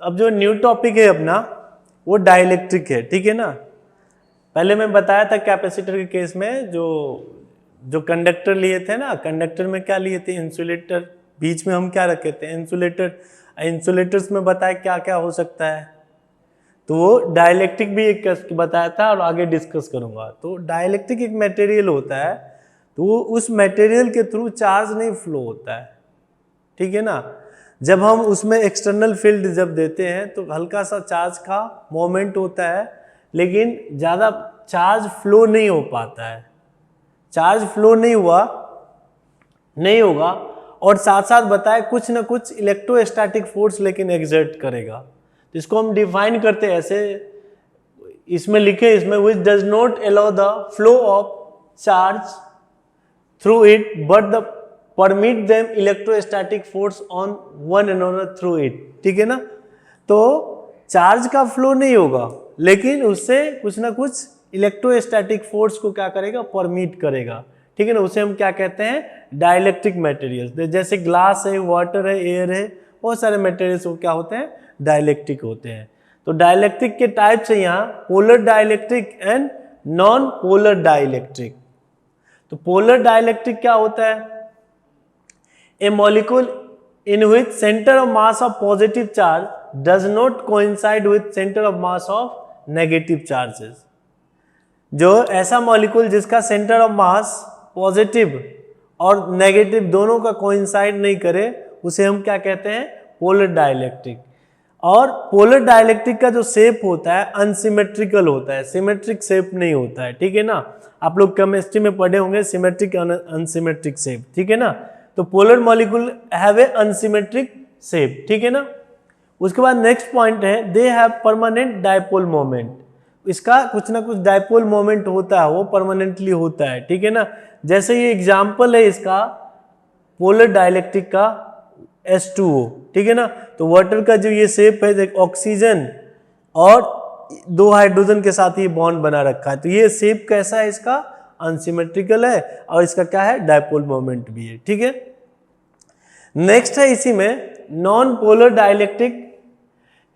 अब जो new topic है अपना वो डाइलेक्ट्रिक है, ठीक है ना। पहले मैं बताया था कैपेसिटर के केस में जो कंडक्टर लिए थे ना, कंडक्टर में क्या लिए थे, इंसुलेटर, बीच में हम क्या रखे थे, इंसुलेटर। इंसुलेटर्स में बताया क्या क्या हो सकता है, तो वो डाइलेक्ट्रिक भी एक बताया था और आगे डिस्कस करूंगा। तो डाइलेक्ट्रिक एक मटेरियल होता है, तो वो उस मटेरियल के थ्रू चार्ज नहीं फ्लो होता है, ठीक है ना। जब हम उसमें एक्सटर्नल फील्ड जब देते हैं तो हल्का सा चार्ज का मोमेंट होता है, लेकिन ज़्यादा चार्ज फ्लो नहीं हो पाता है। चार्ज फ्लो नहीं होगा और साथ साथ बताए कुछ ना कुछ इलेक्ट्रोस्टैटिक फोर्स लेकिन एग्जर्ट करेगा। तो इसको हम डिफाइन करते हैं ऐसे, इसमें लिखे, इसमें which does not allow the flow of charge through it but the permit them electrostatic force on one another through it, ठीक है ना। तो चार्ज का फ्लो नहीं होगा लेकिन उससे कुछ ना कुछ इलेक्ट्रोस्टैटिक फोर्स को क्या करेगा, परमिट करेगा, ठीक है ना। उसे हम क्या कहते हैं, डाइलेक्ट्रिक मटेरियल्स। जैसे ग्लास है, वाटर है, एयर है, बहुत सारे मटेरियल्स वो क्या होते हैं, डाइलेक्ट्रिक होते हैं। तो डाइलेक्ट्रिक के टाइप्स है यहाँ polar dielectric and non polar dielectric. तो पोलर डाइलेक्ट्रिक क्या होता है, ए molecule in which center of mass of positive charge does not coincide with center of mass of negative charges। जो ऐसा मॉलिक्यूल जिसका सेंटर ऑफ मास पॉजिटिव और negative दोनों का कोइंसाइड नहीं करे, उसे हम क्या कहते हैं, पोलर डाइलेक्ट्रिक। और पोलर डाइलेक्ट्रिक का जो शेप होता है अनसिमेट्रिकल होता है, सिमेट्रिक शेप नहीं होता है, ठीक है ना। आप लोग केमिस्ट्री में पढ़े होंगे सिमेट्रिक अनसिमेट्रिक शेप, ठीक है ना। तो polar molecule have a unsymmetric shape, ठीक है ना। उसके बाद नेक्स्ट पॉइंट है they have permanent dipole moment. इसका कुछ ना कुछ डायपोल मोमेंट होता है, वो परमानेंटली होता है, ठीक है ना। जैसे ये एग्जांपल है इसका पोलर डाइलेक्ट्रिक का H2O, ठीक है ना। तो वाटर का जो ये शेप है, ऑक्सीजन और 2 हाइड्रोजन के साथ ये बॉन्ड बना रखा है, तो ये शेप कैसा है इसका, अनसिमेट्रिकल है और इसका क्या है, डायपोल मोमेंट भी है, ठीक है। नेक्स्ट है इसी में non polar dielectric,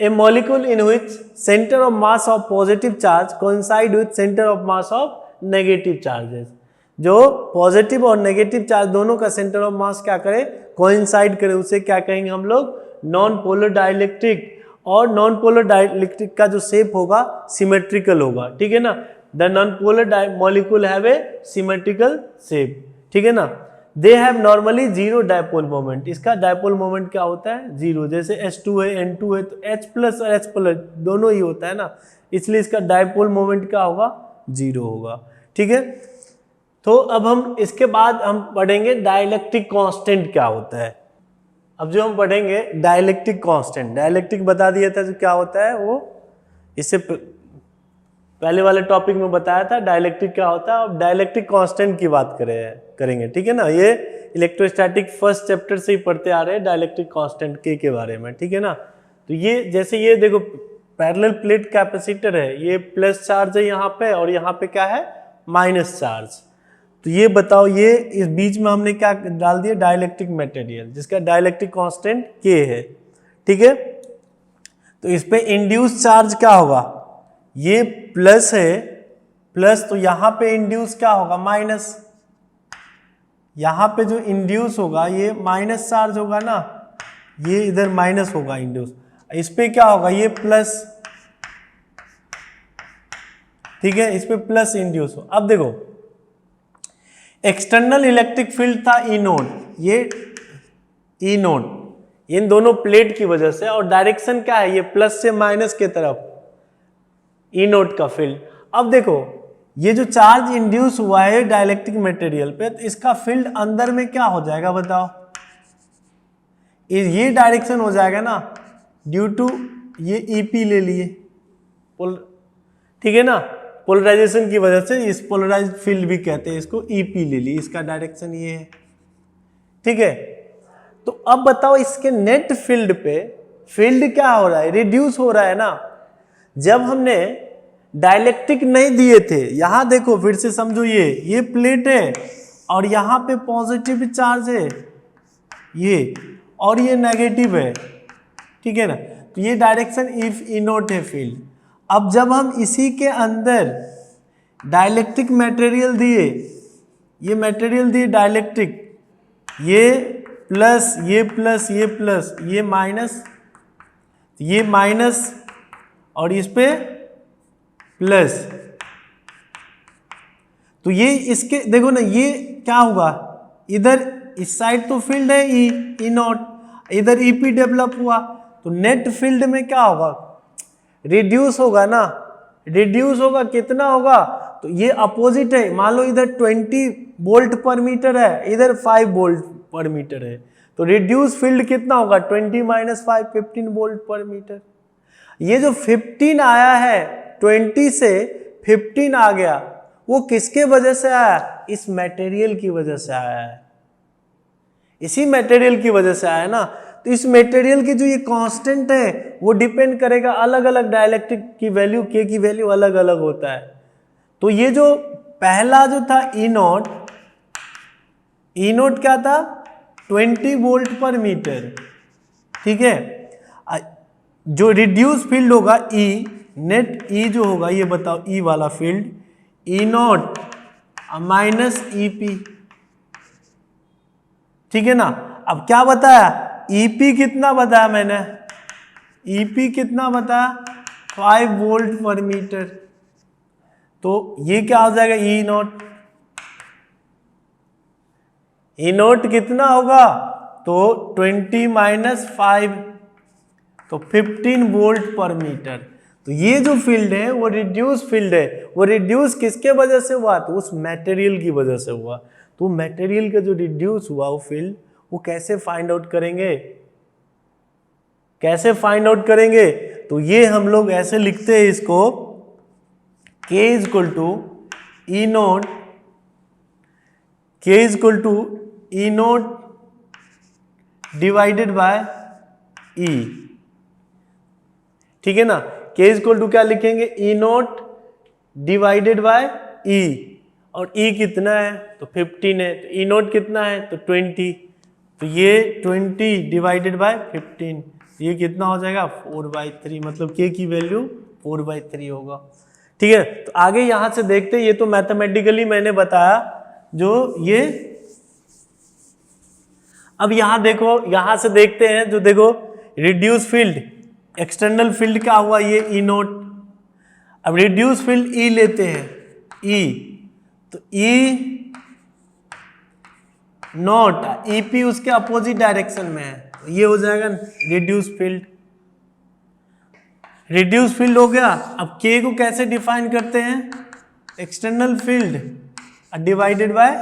A molecule in which centre of mass of positive charge coincide with centre of mass of negative charges. जो पॉजिटिव और नेगेटिव चार्ज दोनों का सेंटर ऑफ मास क्या करे, कोइंसाइड करे, उसे क्या कहेंगे हम लोग, नॉन पोलर डाइलेक्ट्रिक। और नॉन पोलर डाइलेक्ट्रिक का जो शेप होगा सिमेट्रिकल होगा, ठीक है ना। The non polar molecule have a symmetrical shape, ठीक है ना। They have normally zero dipole moment. इसका डायपोल मोमेंट क्या होता है, जीरो। जैसे H2 है, N2 है, तो H प्लस और H प्लस दोनों ही होता है ना, इसलिए इसका डायपोल मोमेंट क्या होगा, जीरो होगा, ठीक है। तो अब हम इसके बाद हम पढ़ेंगे डाइलेक्ट्रिक कांस्टेंट क्या होता है। अब जो हम पढ़ेंगे डाइलेक्ट्रिक कांस्टेंट, डाइलेक्ट्रिक बता दिया था जो क्या होता है, वो इससे पहले वाले टॉपिक में बताया था डाइलेक्ट्रिक क्या होता है। अब डाइलेक्ट्रिक कांस्टेंट की बात करेंगे, ठीक है ना। ये इलेक्ट्रोस्टैटिक फर्स्ट चैप्टर से ही पढ़ते आ रहे हैं डाइलेक्ट्रिक कांस्टेंट के बारे में, ठीक है ना। तो ये जैसे ये देखो पैरेलल प्लेट कैपेसिटर है, ये प्लस चार्ज है यहाँ पे और यहाँ पे क्या है, माइनस चार्ज। तो ये बताओ, ये इस बीच में हमने क्या डाल दिया, डाइलेक्ट्रिक मटेरियल जिसका डाइलेक्ट्रिक कांस्टेंट K है, ठीक है। तो इस पे इंड्यूस चार्ज क्या होगा, ये प्लस है, प्लस, तो यहां पे इंड्यूस क्या होगा, माइनस। यहां पे जो इंड्यूस होगा ये माइनस चार्ज होगा ना, ये इधर माइनस होगा इंड्यूस। इस पे क्या होगा, ये प्लस, ठीक है, इस पे प्लस इंड्यूस हो। अब देखो एक्सटर्नल इलेक्ट्रिक फील्ड था E नोड, ये E नोड इन दोनों प्लेट की वजह से, और डायरेक्शन क्या है, ये प्लस से माइनस के तरफ E नोड का फील्ड। अब देखो ये जो चार्ज इंड्यूस हुआ है डाइलेक्ट्रिक मटेरियल पे, तो इसका फील्ड अंदर में क्या हो जाएगा बताओ, ये डायरेक्शन हो जाएगा ना, ड्यू टू ये EP ले लिए, ठीक है ना, पोलराइजेशन की वजह से, इस पोलराइज्ड फील्ड भी कहते हैं इसको, EP ले ली, इसका डायरेक्शन ये है, ठीक है। तो अब बताओ इसके नेट फील्ड पे फील्ड क्या हो रहा है, रिड्यूस हो रहा है ना। जब हमने डाइलेक्ट्रिक नहीं दिए थे, यहां देखो फिर से समझो, ये प्लेट है और यहां पे पॉजिटिव चार्ज है ये, और ये नेगेटिव है, ठीक है ना। तो ये डायरेक्शन इफ ई नॉट है फील्ड। अब जब हम इसी के अंदर डाइलेक्ट्रिक मटेरियल दिए, ये मटेरियल दिए डाइलेक्ट्रिक, ये प्लस ये प्लस ये प्लस ये माइनस और इस पे प्लस, तो ये इसके देखो ना, ये क्या होगा, इधर इस साइड तो फील्ड है ई नॉट, इधर ईपी डेवलप हुआ, तो नेट फील्ड में क्या होगा, रिड्यूस होगा ना, रिड्यूस होगा, कितना होगा, तो ये अपोजिट है, मान लो इधर 20 वोल्ट पर मीटर है, इधर 5 वोल्ट पर मीटर है, तो रिड्यूस फील्ड कितना होगा, 20 माइनस 5 15 वोल्ट पर मीटर। ये जो 15 आया है, 20 से 15 आ गया, वो किसके वजह से आया, इस मटेरियल की वजह से आया है, इसी मटेरियल की वजह से आया ना। तो इस मटेरियल की जो ये कांस्टेंट है वो डिपेंड करेगा, अलग अलग डाइलेक्ट्रिक की वैल्यू, के की वैल्यू अलग अलग होता है। तो ये जो पहला जो था ई नॉट क्या था, 20 वोल्ट पर मीटर, ठीक है। जो रिड्यूस फील्ड होगा ई नेट, ई जो होगा ये बताओ, ई वाला field E not minus EP, ठीक है ना। अब क्या बताया, ईपी कितना बताया मैंने, ईपी कितना बताया, 5 वोल्ट पर मीटर, तो ये क्या हो जाएगा, ई नॉट कितना होगा, तो 20 माइनस 5, तो 15 वोल्ट पर मीटर। तो ये जो फील्ड है वो रिड्यूस फील्ड है, वो रिड्यूस किसके वजह से हुआ, तो उस मटेरियल की वजह से हुआ। तो मटेरियल का जो रिड्यूस हुआ वो फील्ड, वो कैसे फाइंड आउट करेंगे, कैसे फाइंड आउट करेंगे, तो ये हम लोग ऐसे लिखते हैं इसको, K is equal to E naught, K is equal to E naught divided by E, ठीक है ना। K इज इक्वल टू क्या लिखेंगे, ई नोट डिवाइडेड बाय E, और E कितना है, तो 15 है, तो ई नोट कितना है, तो 20, तो ये 20 डिवाइडेड बाय 15, ये कितना हो जाएगा, 4/3, मतलब K की वैल्यू 4/3 होगा, ठीक है। तो आगे यहां से देखते हैं, ये तो मैथमेटिकली मैंने बताया जो ये। अब यहां देखो, यहां से देखते हैं, जो देखो रिड्यूस फील्ड, एक्सटर्नल फील्ड क्या हुआ, ये ई नोट। अब रिड्यूस फील्ड ई लेते हैं, ई, तो ई नॉट, ईपी उसके अपोजिट डायरेक्शन में है, तो ये हो जाएगा रिड्यूस फील्ड। रिड्यूस फील्ड हो गया। अब के को कैसे डिफाइन करते हैं, एक्सटर्नल फील्ड डिवाइडेड बाय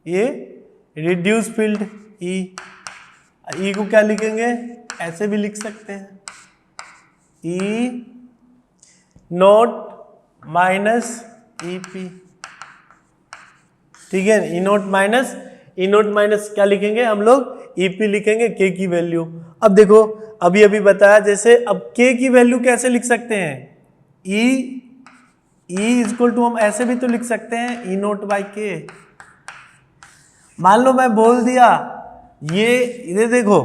ये रिड्यूस फील्ड ई को क्या लिखेंगे, ऐसे भी लिख सकते हैं, ई नॉट माइनस ईपी, ठीक है। ई नॉट माइनस क्या लिखेंगे हम लोग, ईपी लिखेंगे, के की वैल्यू। अब देखो अभी बताया, जैसे अब के की वैल्यू कैसे लिख सकते हैं, ई इज इक्वल टू, हम ऐसे भी तो लिख सकते हैं, ई नोट बाई के। मान लो मैं बोल दिया ये देखो,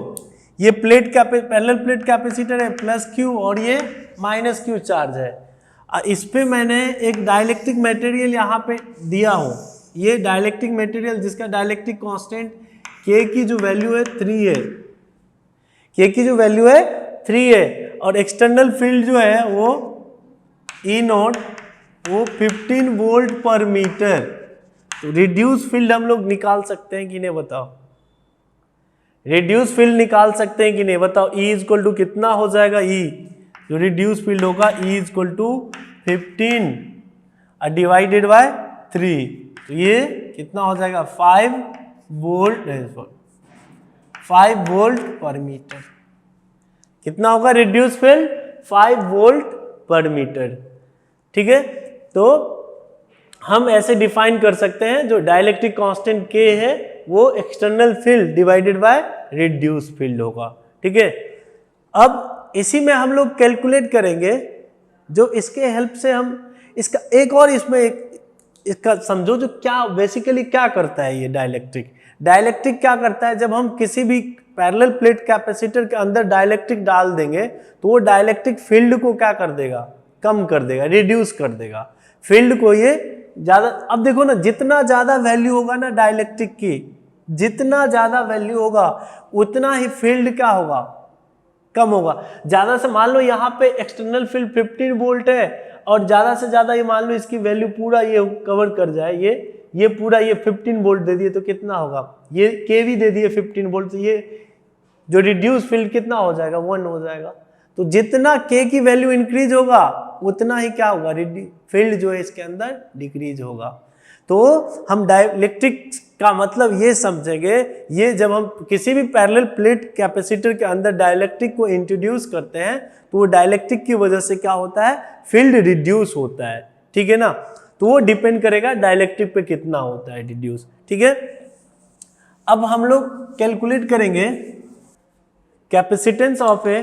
ये पैरेलल प्लेट कैपेसिटर है, प्लस क्यू, और ये माइनस क्यू चार्ज है। इस पे मैंने एक डाइलेक्ट्रिक मटेरियल यहाँ पे दिया हूँ, ये डाइलेक्ट्रिक मटेरियल जिसका डाइलेक्ट्रिक कांस्टेंट के की जो वैल्यू है 3 है, के की जो वैल्यू है 3 है, और एक्सटर्नल फील्ड जो है वो ई नॉट, वो 15 वोल्ट पर मीटर। तो रिड्यूस फील्ड हम लोग निकाल सकते हैं कि नहीं, बताओ, रिड्यूस फील्ड निकाल सकते हैं कि नहीं, बताओ। ई इज इक्वल टू कितना हो जाएगा, ई जो रिड्यूस फील्ड होगा, E is equal to 15 divided by 3, तो ये कितना हो जाएगा, 5 वोल्ट पर मीटर। कितना होगा रिड्यूस फील्ड, 5 वोल्ट पर मीटर, ठीक है। तो हम ऐसे डिफाइन कर सकते हैं, जो डाइलेक्ट्रिक कांस्टेंट के है वो external field divided by reduce field होगा, ठीक है। अब इसी में हम लोग कैलकुलेट करेंगे, जो इसके हेल्प से हम इसका एक और इसमें इसका समझो, जो क्या बेसिकली क्या करता है ये डाइलेक्ट्रिक क्या करता है, जब हम किसी भी पैरेलल प्लेट कैपेसिटर के अंदर डाइलेक्ट्रिक डाल देंगे तो वो डाइलेक्ट्रिक फील्ड को क्या कर देगा, कम कर देगा, रिड्यूस कर देगा फील्ड को। ये ज्यादा, अब देखो ना, जितना ज्यादा वैल्यू होगा ना डाइलेक्ट्रिक की, जितना ज्यादा वैल्यू होगा उतना ही फील्ड क्या होगा, कम होगा। ज्यादा से मान लो यहाँ पे एक्सटर्नल फील्ड 15 वोल्ट है और ज्यादा से ज्यादा ये मान लो इसकी वैल्यू पूरा ये कवर कर जाए, ये पूरा ये 15 वोल्ट दे दिए तो कितना होगा, ये केवी दे दिए 15 वोल्ट, तो ये जो रिड्यूस फील्ड कितना हो जाएगा, 1 हो जाएगा। तो जितना के की वैल्यू इंक्रीज होगा उतना ही क्या होगा, फील्ड जो है इसके अंदर डिक्रीज होगा। तो हम डाइलेक्ट्रिक का मतलब ये समझेंगे, ये जब हम किसी भी पैरेलल प्लेट कैपेसिटर के अंदर डाइलेक्ट्रिक को इंट्रोड्यूस करते हैं तो वो डाइलेक्ट्रिक की वजह से क्या होता है, फील्ड रिड्यूस होता है, ठीक है ना। तो वो डिपेंड करेगा डाइलेक्ट्रिक पे कितना होता है रिड्यूस, ठीक है। अब हम लोग कैलकुलेट करेंगे capacitance of A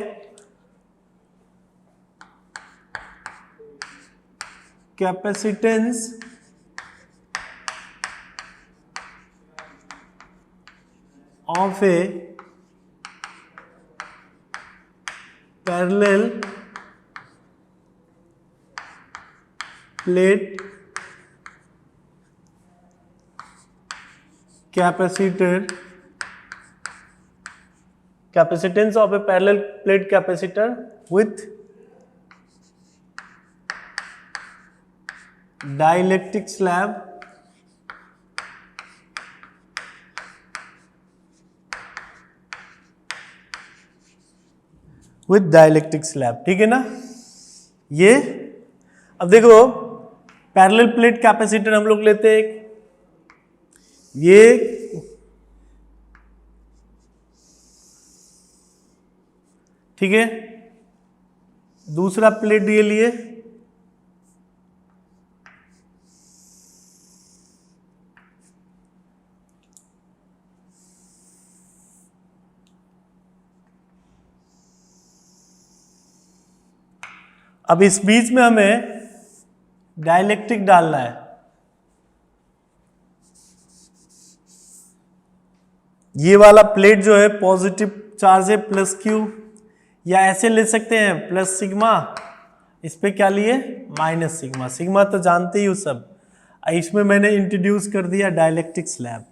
capacitance of a parallel plate capacitor, capacitance of a parallel plate capacitor with dielectric slab with dielectric slab, ठीक है ना। ये अब देखो पैरेलल प्लेट कैपेसिटर हम लोग लेते हैं, ये ठीक है, दूसरा प्लेट ये लिए, अब इस बीच में हमें डाइलेक्ट्रिक डालना है। ये वाला प्लेट जो है पॉजिटिव चार्ज है प्लस क्यू, या ऐसे ले सकते हैं प्लस सिग्मा, इस पे क्या लिए माइनस सिग्मा, सिग्मा तो जानते ही हो सब। इसमें मैंने इंट्रोड्यूस कर दिया डाइलेक्ट्रिक स्लैब।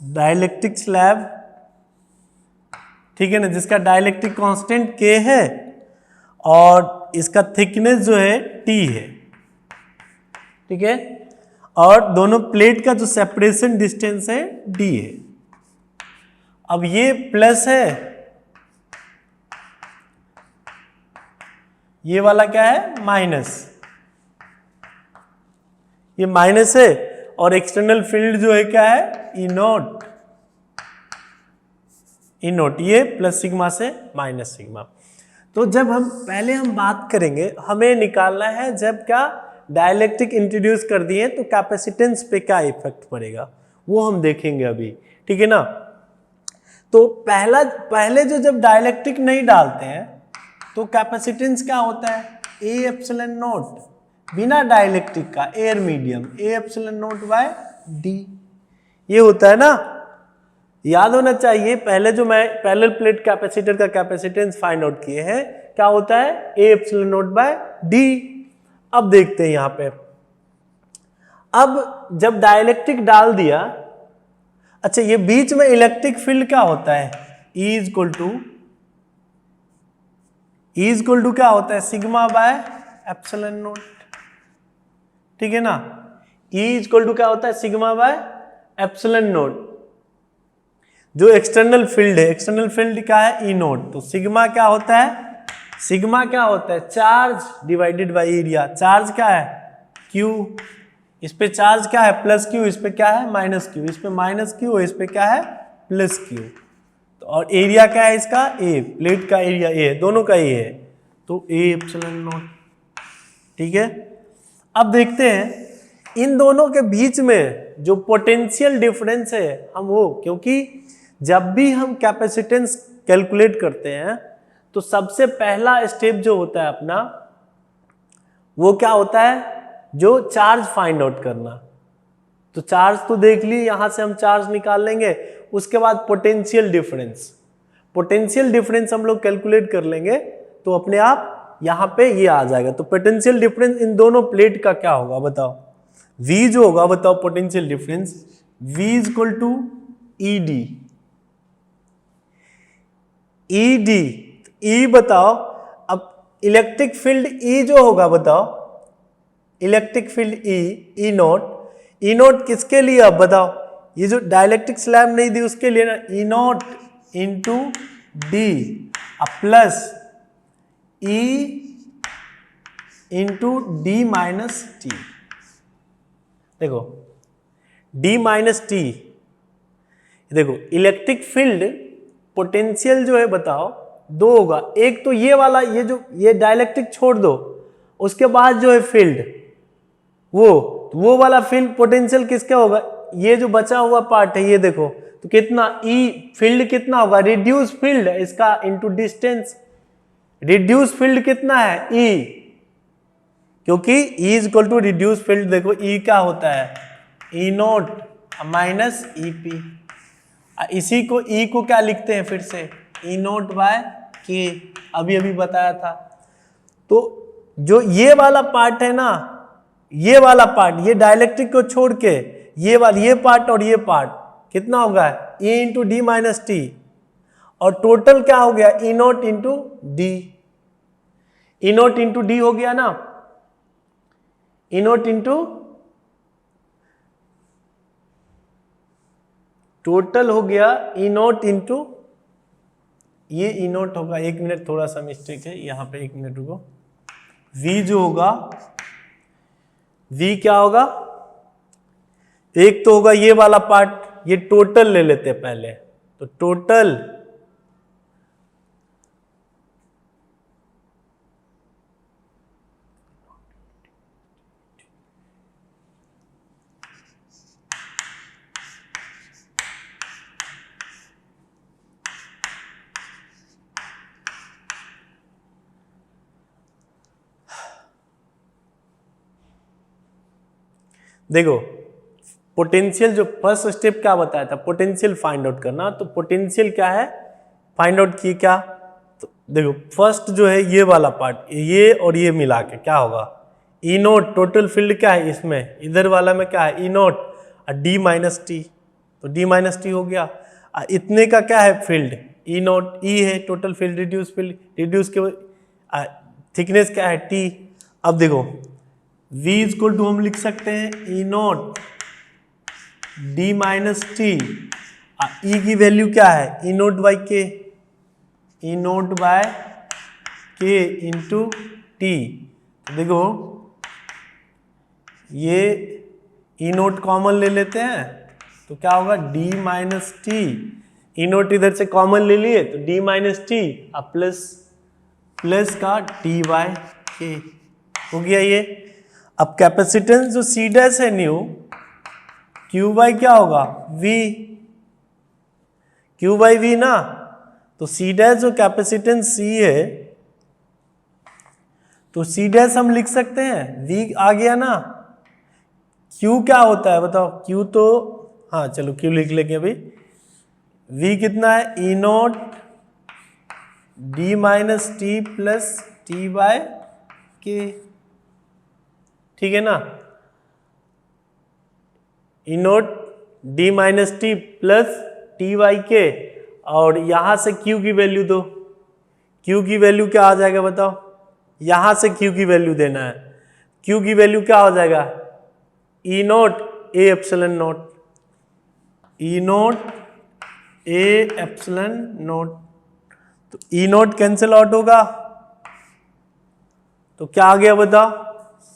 डाइलेक्ट्रिक स्लैब, ठीक है ना, जिसका डाइलेक्ट्रिक कांस्टेंट K है और इसका थिकनेस जो है T है, ठीक है, और दोनों प्लेट का जो सेपरेशन डिस्टेंस है D है। अब ये प्लस है, ये वाला क्या है माइनस, ये माइनस है, और एक्सटर्नल फील्ड जो है क्या है ई नोट, ये प्लस सिग्मा से माइनस सिग्मा। तो जब हम पहले हम बात करेंगे, हमें निकालना है जब क्या डाइलेक्ट्रिक इंट्रोड्यूस कर दिए तो कैपेसिटेंस पे क्या इफेक्ट पड़ेगा, वो हम देखेंगे अभी, ठीक है ना। तो पहले जो जब डाइलेक्ट्रिक नहीं डालते हैं तो कैपेसिटेंस क्या होता है, ए एप्सिलॉन नॉट, बिना डाइलेक्ट्रिक का air medium, A epsilon naught by D, ये होता है ना, याद होना चाहिए। पहले जो मैं पैरेलल प्लेट कैपेसिटर का कैपेसिटेंस फाइंड आउट किए हैं, क्या होता है A epsilon naught by D. अब देखते हैं यहां पे, अब जब डाइलेक्ट्रिक डाल दिया, अच्छा ये बीच में इलेक्ट्रिक फील्ड क्या होता है, E इक्वल टू क्या होता है सिग्मा बाय एप्सिलॉन नॉट, ठीक है ना। E इक्वल टू क्या होता है सिग्मा बाय एप्सिलॉन नॉट। जो एक्सटर्नल फील्ड है, एक्सटर्नल फील्ड क्या है ई नॉट, तो सिग्मा क्या होता है, सिग्मा क्या होता है charge divided by area, charge क्या है क्यू, इस पे चार्ज क्या है प्लस क्यू, इस पे क्या है माइनस क्यू, इस पे माइनस क्यू, इस पे क्या है प्लस क्यू। तो और एरिया क्या है इसका ए, प्लेट का एरिया ए है, दोनों का ए है, तो ए एप्सिलॉन नॉट, ठीक है। अब देखते हैं इन दोनों के बीच में जो पोटेंशियल डिफरेंस है हम वो, क्योंकि जब भी हम कैपेसिटेंस कैलकुलेट करते हैं तो सबसे पहला स्टेप जो होता है अपना वो क्या होता है, जो चार्ज फाइंड आउट करना। तो चार्ज तो देख ली, यहां से हम चार्ज निकाल लेंगे। उसके बाद पोटेंशियल डिफरेंस, पोटेंशियल डिफरेंस हम लोग कैलकुलेट कर लेंगे तो अपने आप यहां पे ये आ जाएगा। तो पोटेंशियल डिफरेंस इन दोनों प्लेट का क्या होगा बताओ, V जो होगा बताओ potential difference, V is equal to ED। ED E बताओ, अब इलेक्ट्रिक फील्ड E जो होगा बताओ, electric field E not, E not किसके लिए अब बताओ, ये जो डाइलेक्ट्रिक स्लैब नहीं दी उसके लिए ना, E not into D plus E into D minus T. देखो D माइनस टी, देखो इलेक्ट्रिक फील्ड पोटेंशियल जो है बताओ दो होगा, एक तो ये वाला, ये जो ये डाइलेक्ट्रिक छोड़ दो, उसके बाद जो है फील्ड वो वाला फील्ड पोटेंशियल किसका होगा, ये जो बचा हुआ पार्ट है ये देखो, तो कितना E फील्ड कितना होगा, रिड्यूस फील्ड इसका इंटू डिस्टेंस, रिड्यूस फील्ड कितना है E, क्योंकि E is equal to reduce field, देखो E क्या होता है E नॉट माइनस EP, इसी को E को क्या लिखते हैं फिर से E नॉट बाय K, अभी बताया था। तो जो ये वाला पार्ट है ना, ये वाला पार्ट, ये डाइलेक्ट्रिक को छोड़ के ये पार्ट और ये पार्ट कितना होगा E into D minus T, और टोटल क्या हो गया E not into D, E not into D हो गया ना, E नॉट इंटू टोटल हो गया E नॉट इंटू ये E नॉट होगा, एक मिनट थोड़ा सा मिस्टेक है यहाँ पे, एक मिनट रुको, V जो होगा V क्या होगा, एक तो होगा ये वाला पार्ट, ये टोटल ले लेते हैं पहले, तो टोटल देखो पोटेंशियल जो फर्स्ट स्टेप क्या बताया था, पोटेंशियल फाइंड आउट करना, तो पोटेंशियल क्या है फाइंड आउट किए क्या, तो देखो फर्स्ट जो है ये वाला पार्ट, ये और ये मिला के क्या होगा E नोट, टोटल फील्ड क्या है इसमें, इधर वाला में क्या है E नोट और डी माइनस टी, तो डी माइनस टी हो गया, इतने का क्या है फील्ड E नोट, E है total field, reduce field, reduce के थिकनेस क्या है T। अब देखो V इज इक्वल टू हम लिख सकते हैं E note D minus T, E की वैल्यू क्या है E नोट बाई के, E नोट बाय के इंटू टी। देखो ये E नोट कॉमन ले लेते हैं तो क्या होगा D minus T, E note इधर से कॉमन ले लिए तो D माइनस टी प्लस का T बाय के हो गया ये। अब कैपेसिटेंस जो C डैश है न्यू, Q बाई क्या होगा V, Q बाई V ना, तो C डैश जो कैपेसिटेंस C है तो C डैश हम लिख सकते हैं V आ गया ना, Q क्या होता है बताओ, Q तो हाँ चलो Q लिख लेंगे अभी, V कितना है E naught D minus T plus T by K, ठीक है ना, E naught D minus T plus T by K, और यहां से Q की वैल्यू दो, Q की वैल्यू क्या आ जाएगा बताओ, यहां से Q की वैल्यू देना है, Q की वैल्यू क्या हो जाएगा E note A epsilon note, E note A epsilon note, तो E नोट कैंसिल आउट होगा तो क्या आ गया बताओ,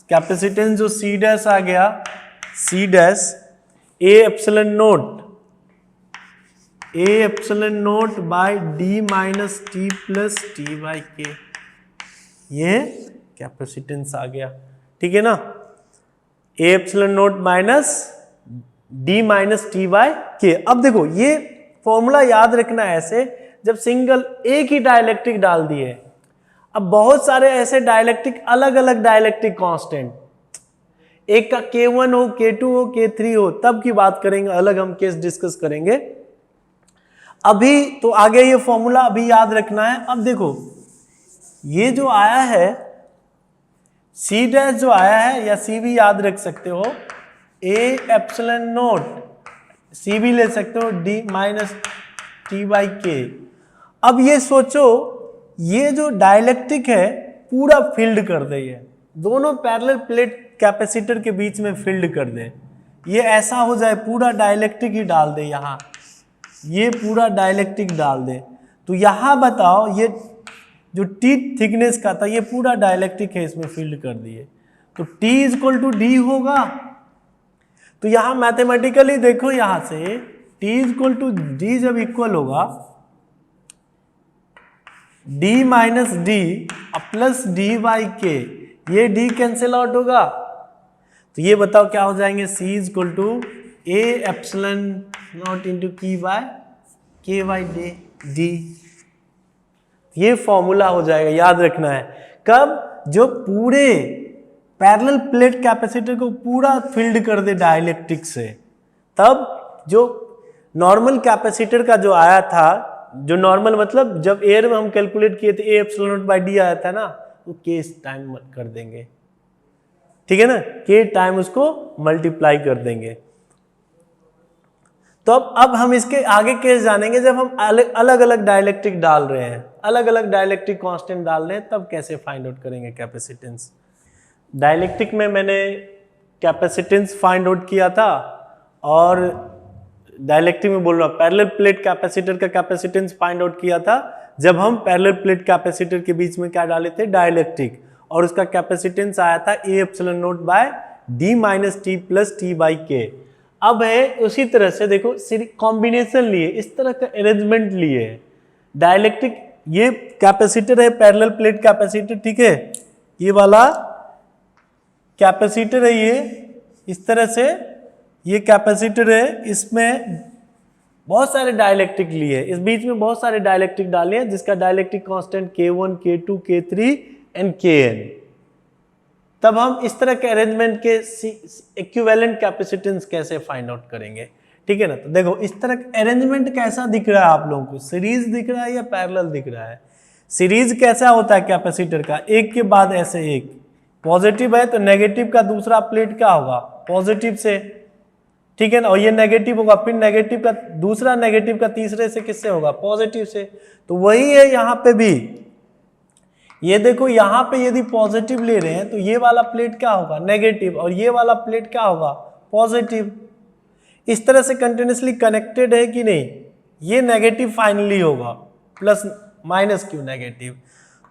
कैपेसिटेंस जो C डैश आ गया, C dash A epsilon naught, A epsilon naught by D minus T plus T by K, ये कैपेसिटेंस आ गया, ठीक है ना, A epsilon naught minus D minus T by K. अब देखो ये फॉर्मूला याद रखना है ऐसे, जब सिंगल एक ही डाइलेक्ट्रिक डाल दिए, अब बहुत सारे ऐसे डाइलेक्ट्रिक, अलग अलग डाइलेक्ट्रिक कांस्टेंट, एक का K1 हो, K2 हो, K3 हो, तब की बात करेंगे, अलग हम केस डिस्कस करेंगे। अभी तो आगे ये फॉर्मूला अभी याद रखना है। अब देखो ये जो आया है C डैश जो आया है, या C भी याद रख सकते हो, A एप्सिलॉन नोट, C भी ले सकते हो D minus T by K। अब ये सोचो ये जो डाइलेक्ट्रिक है पूरा फील्ड कर दे, ये दोनों पैरेलल प्लेट कैपेसिटर के बीच में फील्ड कर दे, ये ऐसा हो जाए पूरा डाइलेक्ट्रिक ही डाल दे, यहाँ ये पूरा डाइलेक्ट्रिक डाल दे, तो यहाँ बताओ ये जो T थिकनेस का था ये पूरा डाइलेक्ट्रिक है, इसमें फील्ड कर दिए, तो T is equal to D होगा। तो यहाँ मैथमेटिकली देखो, यहाँ से T is equal to D जब इक्वल होगा D minus D plus D by K, ये D कैंसिल आउट होगा, तो ये बताओ क्या हो जाएंगे, C is equal to A epsilon naught into K by D। ये फॉर्मूला हो जाएगा, याद रखना है। कब? जो पूरे पैरेलल प्लेट कैपेसिटर को पूरा फील्ड कर दे डाइलेक्ट्रिक से, तब जो नॉर्मल कैपेसिटर का जो आया था, जो नॉर्मल मतलब जब एयर में हम कैलकुलेट किए थे A epsilon not by D आया था ना, वो K टाइम कर देंगे, ठीक है ना, K टाइम उसको मल्टीप्लाई कर देंगे। तो अब हम इसके आगे केस जानेंगे, जब हम अलग अलग डाइलेक्ट्रिक डाल रहे हैं, अलग अलग डाइलेक्ट्रिक कांस्टेंट डाल रहे हैं, तब कैसे फाइंड आउट करेंगे कैपेसिटेंस। डाइलेक्ट्रिक में मैंने कैपेसिटेंस फाइंड आउट किया था, और डाइलेक्ट्रिक में बोल रहा हूँ पैरेलल प्लेट कैपेसिटर का कैपेसिटेंस फाइंड आउट किया था, जब हम पैरेलल प्लेट कैपेसिटर के बीच में क्या डाले थे, डाइलेक्ट्रिक, और उसका कैपेसिटेंस आया था A epsilon naught by D minus T plus T by K। अब है उसी तरह से देखो कॉम्बिनेशन लिए, इस तरह का अरेंजमेंट लिए डाइलेक्ट्रिक, ये कैपेसिटर है पैरेलल प्लेट कैपेसिटर, ठीक है, ये वाला कैपेसिटर है, ये इस तरह से ये कैपेसिटर है, इसमें बहुत सारे डाइलेक्ट्रिक लिए, इस बीच में बहुत सारे डाइलेक्ट्रिक डाले हैं, जिसका dielectric constant K1, K2, K3 and Kn। तब हम इस तरह के अरेंजमेंट के इक्विवेलेंट कैपेसिटेंस कैसे फाइंड आउट करेंगे, ठीक है ना। तो देखो इस तरह का अरेंजमेंट कैसा दिख रहा है आप लोगों को, सीरीज दिख रहा है या पैरेलल दिख रहा है। सीरीज कैसा होता है कैपेसिटर का, एक के बाद ऐसे एक, पॉजिटिव है तो नेगेटिव का दूसरा प्लेट क्या होगा, पॉजिटिव से, ठीक है ना, और ये नेगेटिव होगा, फिर नेगेटिव का दूसरा नेगेटिव का तीसरे से किससे होगा, पॉजिटिव से। तो वही है यहाँ पे भी, ये देखो यहाँ पे यदि पॉजिटिव ले रहे हैं तो ये वाला प्लेट क्या होगा, नेगेटिव, और ये वाला प्लेट क्या होगा, पॉजिटिव। इस तरह से कंटिन्यूसली कनेक्टेड है कि नहीं, ये नेगेटिव फाइनली होगा, प्लस माइनस क्यू नेगेटिव।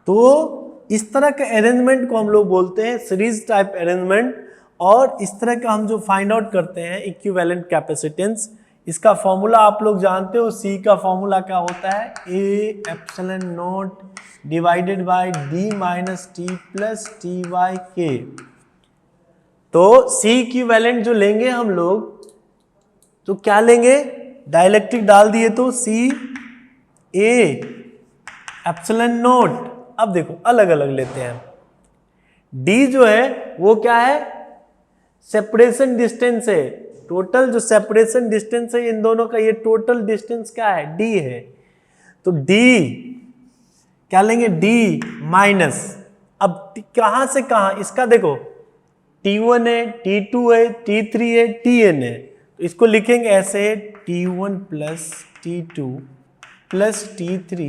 तो इस तरह के अरेंजमेंट को हम लोग बोलते हैं सीरीज टाइप अरेंजमेंट, और इस तरह का हम जो फाइंड आउट करते हैं इक्विवेलेंट कैपेसिटेंस, इसका फॉर्मूला आप लोग जानते हो, C का फॉर्मूला क्या होता है, A epsilon not divided by D minus T plus T by K। तो C इक्विवेलेंट जो लेंगे हम लोग, तो क्या लेंगे, डाइलेक्ट्रिक डाल दिए तो C A एप्सिलॉन नॉट। अब देखो अलग अलग लेते हैं, D जो है वो क्या है, सेपरेशन डिस्टेंस है, टोटल जो सेपरेशन डिस्टेंस है इन दोनों का, ये टोटल डिस्टेंस क्या है, D है। तो D क्या लेंगे, D माइनस, अब कहां से कहां, इसका देखो T1 है, T2 है, T3 है, Tn है, तो इसको लिखेंगे ऐसे T1 plus T2 plus T3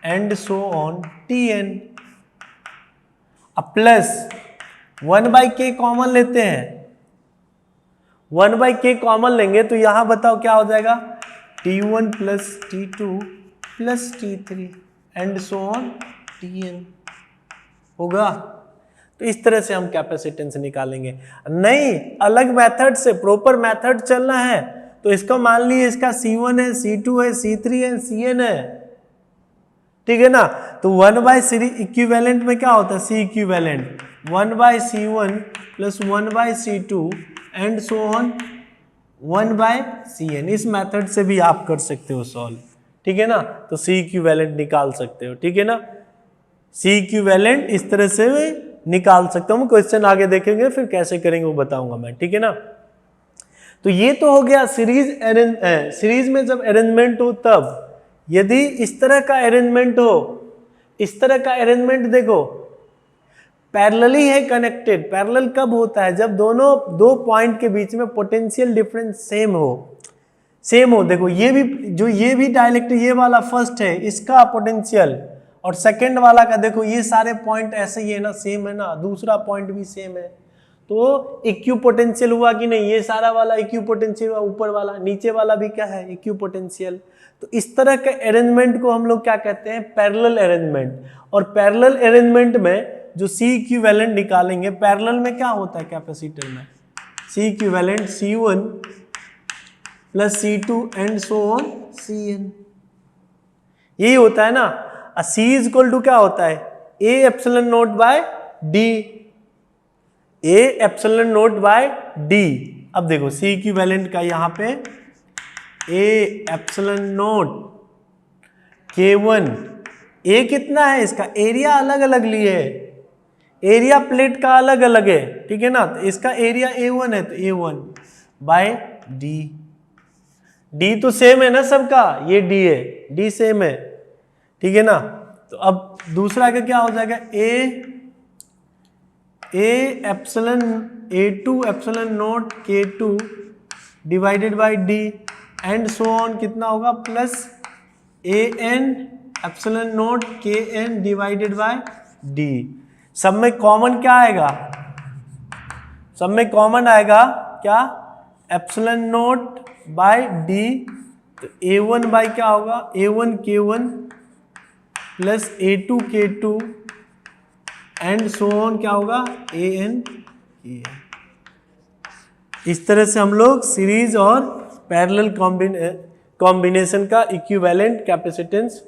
and so on Tn। अब प्लस 1/k कॉमन लेते हैं, 1/k कॉमन लेंगे तो यहां बताओ क्या हो जाएगा, T1 plus T2 plus T3 and so on Tn होगा। तो इस तरह से हम कैपेसिटेंस निकालेंगे। नहीं, अलग मेथड से, प्रॉपर मेथड चलना है तो इसका मान लीजिए इसका C1 है, C2 है, C3 है, Cn है, ठीक है ना। तो 1/सीरीज इक्विवेलेंट में क्या होता है, C equivalent 1/C1 plus 1/C2 and so on 1/Cn। इस मेथड से भी आप कर सकते हो सॉल्व, ठीक है ना। तो C इक्विवेलेंट निकाल सकते हो, ठीक है ना। C इक्विवेलेंट इस तरह से निकाल सकता हूँ। क्वेश्चन आगे देखेंगे फिर कैसे करेंगे वो बताऊंगा मैं, ठीक है ना। तो ये तो हो गया सीरीज में जब अरेंजमेंट हो तब। यदि इस तरह का अरेंजमेंट हो, इस तरह का अरेंजमेंट देखो पैरेलली है कनेक्टेड। पैरेलल कब होता है? जब दोनों दो पॉइंट के बीच में पोटेंशियल डिफरेंस सेम हो। देखो ये भी, जो ये भी डाइलेक्ट्रिक, ये वाला फर्स्ट है इसका पोटेंशियल, और सेकंड वाला का देखो ये सारे पॉइंट ऐसे ही है ना, सेम है ना, दूसरा पॉइंट भी सेम है, तो इक्यू पोटेंशियल हुआ कि नहीं? ये सारा वाला इक्यू पोटेंशियल हुआ, ऊपर वाला, नीचे वाला भी क्या है? इक्यू पोटेंशियल। तो इस तरह के अरेंजमेंट को हम लोग क्या कहते हैं? Parallel arrangement. और पैरेलल अरेंजमेंट में जो सी इक्विवेलेंट निकालेंगे, पैरेलल में क्या होता है कैपेसिटर में? C equivalent C1 plus C2 and so on Cn, यही होता है ना। C इज इक्वल टू क्या होता है? A epsilon naught by D, A epsilon naught by D। अब देखो C इक्विवेलेंट का यहाँ पे A epsilon note K1, A कितना है? इसका एरिया अलग अलग लिए है, एरिया प्लेट का अलग अलग है, ठीक है ना। तो इसका एरिया A1 है, तो A1 बाय D। D तो सेम है ना सबका, ये D है, D सेम है, ठीक है ना। तो अब दूसरा का क्या हो जाएगा? A epsilon A2 epsilon note K2 divided by D and so on कितना होगा? Plus AN epsilon note KN divided by D। सब में कॉमन क्या आएगा? सब में कॉमन आएगा क्या? Epsilon naught by D। तो A1 बाय क्या होगा? A1 K1 plus A2 K2 and so on क्या होगा? AN KN। इस तरह से हम लोग सीरीज और पैरेलल कॉम्बिनेशन का इक्विवेलेंट कैपेसिटेंस